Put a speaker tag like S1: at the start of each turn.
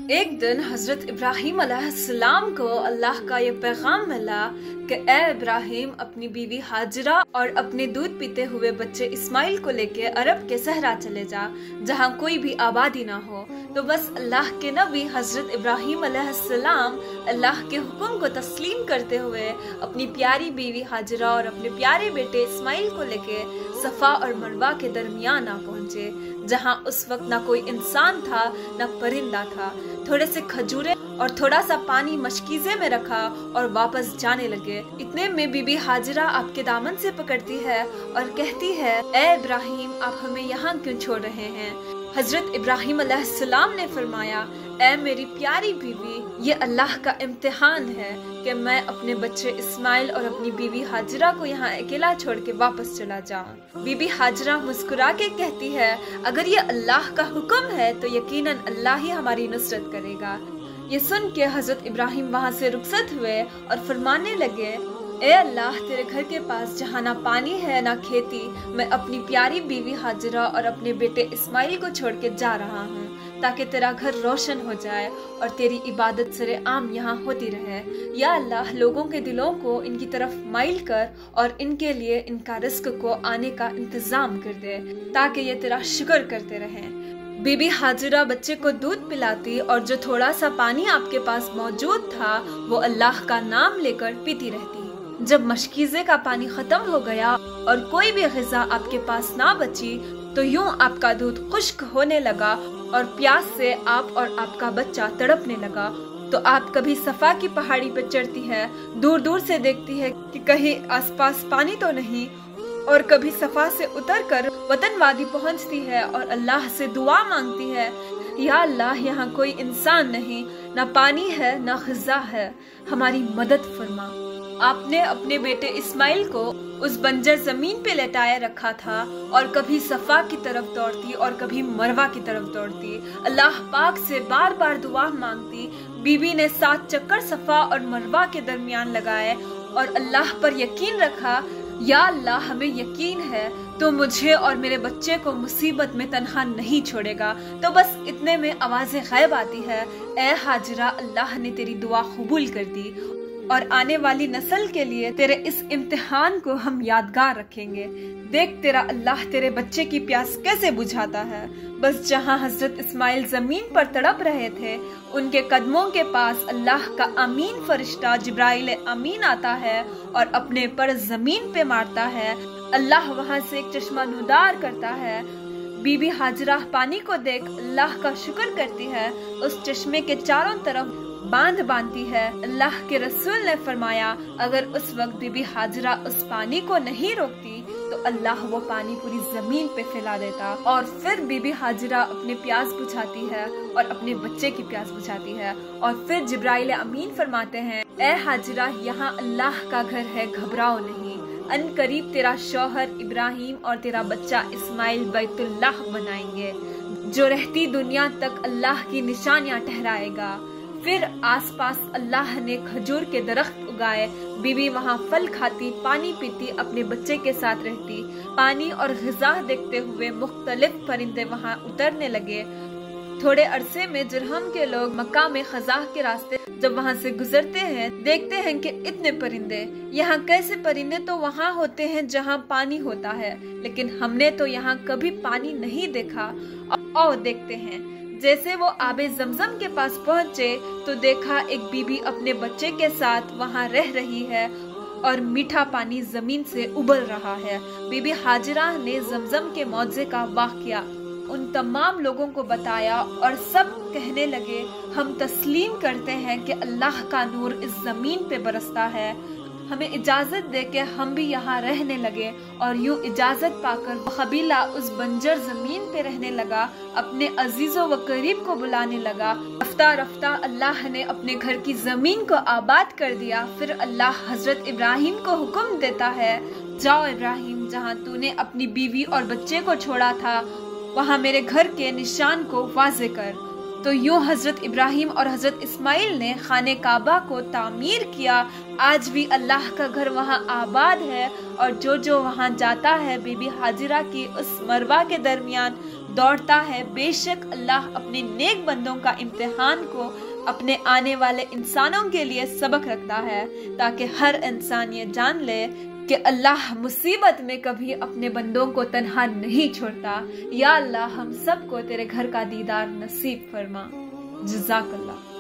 S1: एक दिन हजरत इब्राहिम अलैहिस्सलाम को अल्लाह का ये पैगाम मिला कि ए इब्राहिम, अपनी बीवी हाजिरा और अपने दूध पीते हुए बच्चे इस्माइल को लेके अरब के सहरा चले जा, जहाँ कोई भी आबादी ना हो। तो बस अल्लाह के नबी हजरत इब्राहिम अलैहिस्सलाम अल्लाह के हुक्म को तस्लीम करते हुए अपनी प्यारी बीवी हाजिरा और अपने प्यारे बेटे इस्माइल को लेके सफा और मरवा के दरमियान आ पहुँचे, जहाँ उस वक्त ना कोई इंसान था ना परिंदा था। थोड़े से खजूरे और थोड़ा सा पानी मशकीजे में रखा और वापस जाने लगे। इतने में बीबी हाजिरा आपके दामन से पकड़ती है और कहती है, ए इब्राहिम, आप हमें यहाँ क्यों छोड़ रहे हैं? हजरत इब्राहिम अलैहिस्सलाम ने फरमाया, ए मेरी प्यारी बीवी, ये अल्लाह का इम्तिहान है कि मैं अपने बच्चे इस्माइल और अपनी बीवी हाजिरा को यहाँ अकेला छोड़ के वापस चला जाऊँ। बीबी हाजिरा मुस्कुरा के कहती है, अगर ये अल्लाह का हुक्म है तो यकीनन अल्लाह ही हमारी नुसरत करेगा। ये सुन के हजरत इब्राहिम वहाँ से रुखसत हुए और फरमाने लगे, ए अल्लाह, तेरे घर के पास जहाँ ना पानी है ना खेती, मैं अपनी प्यारी बीवी हाजिरा और अपने बेटे इस्माइल को छोड़ के जा रहा हूँ ताकि तेरा घर रोशन हो जाए और तेरी इबादत सरे आम यहाँ होती रहे। या अल्लाह, लोगों के दिलों को इनकी तरफ माइल कर और इनके लिए इनका रिस्क को आने का इंतजाम कर दे ताकि ये तेरा शुक्र करते रहें। बीबी हाजिरा बच्चे को दूध पिलाती और जो थोड़ा सा पानी आपके पास मौजूद था वो अल्लाह का नाम लेकर पीती रहती। जब मशकीजे का पानी खत्म हो गया और कोई भी ग़िज़ा आपके पास ना बची तो यूं आपका दूध खुश्क होने लगा और प्यास से आप और आपका बच्चा तड़पने लगा। तो आप कभी सफा की पहाड़ी पर चढ़ती है, दूर दूर से देखती है कि कहीं आसपास पानी तो नहीं, और कभी सफा से उतरकर वतन वादी पहुंचती है और अल्लाह से दुआ मांगती है, या अल्लाह, यहाँ कोई इंसान नहीं, ना पानी है ना ग़िज़ा है, हमारी मदद फरमा। आपने अपने बेटे इस्माइल को उस बंजर जमीन पे लेटाए रखा था और कभी सफा की तरफ दौड़ती और कभी मरवा की तरफ दौड़ती, अल्लाह पाक से बार बार दुआ मांगती। बीबी ने 7 चक्कर सफा और मरवा के दरमियान लगाए और अल्लाह पर यकीन रखा, या अल्लाह, हमें यकीन है तो मुझे और मेरे बच्चे को मुसीबत में तन्हा नहीं छोड़ेगा। तो बस इतने में आवाज़े गैब आती है, ए हाजिरा, अल्लाह ने तेरी दुआ कबूल कर दी और आने वाली नस्ल के लिए तेरे इस इम्तिहान को हम यादगार रखेंगे। देख तेरा अल्लाह तेरे बच्चे की प्यास कैसे बुझाता है। बस जहाँ हजरत इस्माइल जमीन पर तड़प रहे थे, उनके कदमों के पास अल्लाह का अमीन फरिश्ता जिब्राइल अमीन आता है और अपने पर जमीन पे मारता है। अल्लाह वहाँ से एक चश्मा नुदार करता है। बीबी हाजिरा पानी को देख अल्लाह का शुक्र करती है, उस चश्मे के चारों तरफ बांध बांधती है। अल्लाह के रसूल ने फरमाया, अगर उस वक्त बीबी हाजिरा उस पानी को नहीं रोकती तो अल्लाह वो पानी पूरी जमीन पे फैला देता। और फिर बीबी हाजिरा अपनी प्यास बुझाती है और अपने बच्चे की प्यास बुझाती है। और फिर जिब्राइल अमीन फरमाते हैं, ए हाजिरा, यहाँ अल्लाह का घर है, घबराओ नहीं। अन करीब तेरा शौहर इब्राहिम और तेरा बच्चा इस्माइल बैतुल्लाह बनाएंगे, जो रहती दुनिया तक अल्लाह की निशानियाँ ठहराएगा। फिर आसपास अल्लाह ने खजूर के दरख्त उगाए। बीबी वहाँ फल खाती, पानी पीती, अपने बच्चे के साथ रहती। पानी और ग़िज़ा देखते हुए मुख्तलिफ परिंदे वहाँ उतरने लगे। थोड़े अरसे में जुरहम के लोग मक्का में ख़ज़ाह के रास्ते जब वहाँ से गुजरते हैं, देखते हैं कि इतने परिंदे, यहाँ कैसे परिंदे तो वहाँ होते हैं जहाँ पानी होता है, लेकिन हमने तो यहाँ कभी पानी नहीं देखा। और देखते हैं, जैसे वो आबे ज़मज़म के पास पहुँचे तो देखा एक बीबी अपने बच्चे के साथ वहाँ रह रही है और मीठा पानी जमीन से उबल रहा है। बीबी हाजिरा ने ज़मज़म के मौजे का वाक़या उन तमाम लोगों को बताया और सब कहने लगे, हम तस्लीम करते हैं कि अल्लाह का नूर इस जमीन पे बरसता है, हमें इजाजत दे के हम भी यहाँ रहने लगे। और यूं इजाजत पाकर वो कबीला उस बंजर जमीन पे रहने लगा, अपने अजीजों व करीब को बुलाने लगा। रफ्ता रफ्ता अल्लाह ने अपने घर की जमीन को आबाद कर दिया। फिर अल्लाह हजरत इब्राहिम को हुक्म देता है, जाओ इब्राहिम, जहाँ तूने अपनी बीवी और बच्चे को छोड़ा था वहाँ मेरे घर के निशान को वाज़े कर। तो यूं हजरत इब्राहिम और हजरत इस्माइल ने खाने काबा को तामीर किया। आज भी अल्लाह का घर वहाँ आबाद है और जो जो वहाँ जाता है बीबी हाजिरा की उस मरवा के दरमियान دوڑتا ہے، بے شک اللہ اپنے نیک بندوں کا امتحان کو اپنے آنے والے انسانوں کے لیے سبق رکھتا ہے، تاکہ ہر انسان یہ جان لے کہ اللہ مصیبت میں کبھی اپنے بندوں کو تنہا نہیں چھوڑتا۔ یا اللہ ہم سب کو تیرے گھر کا دیدار نصیب فرما۔ جزاک اللہ۔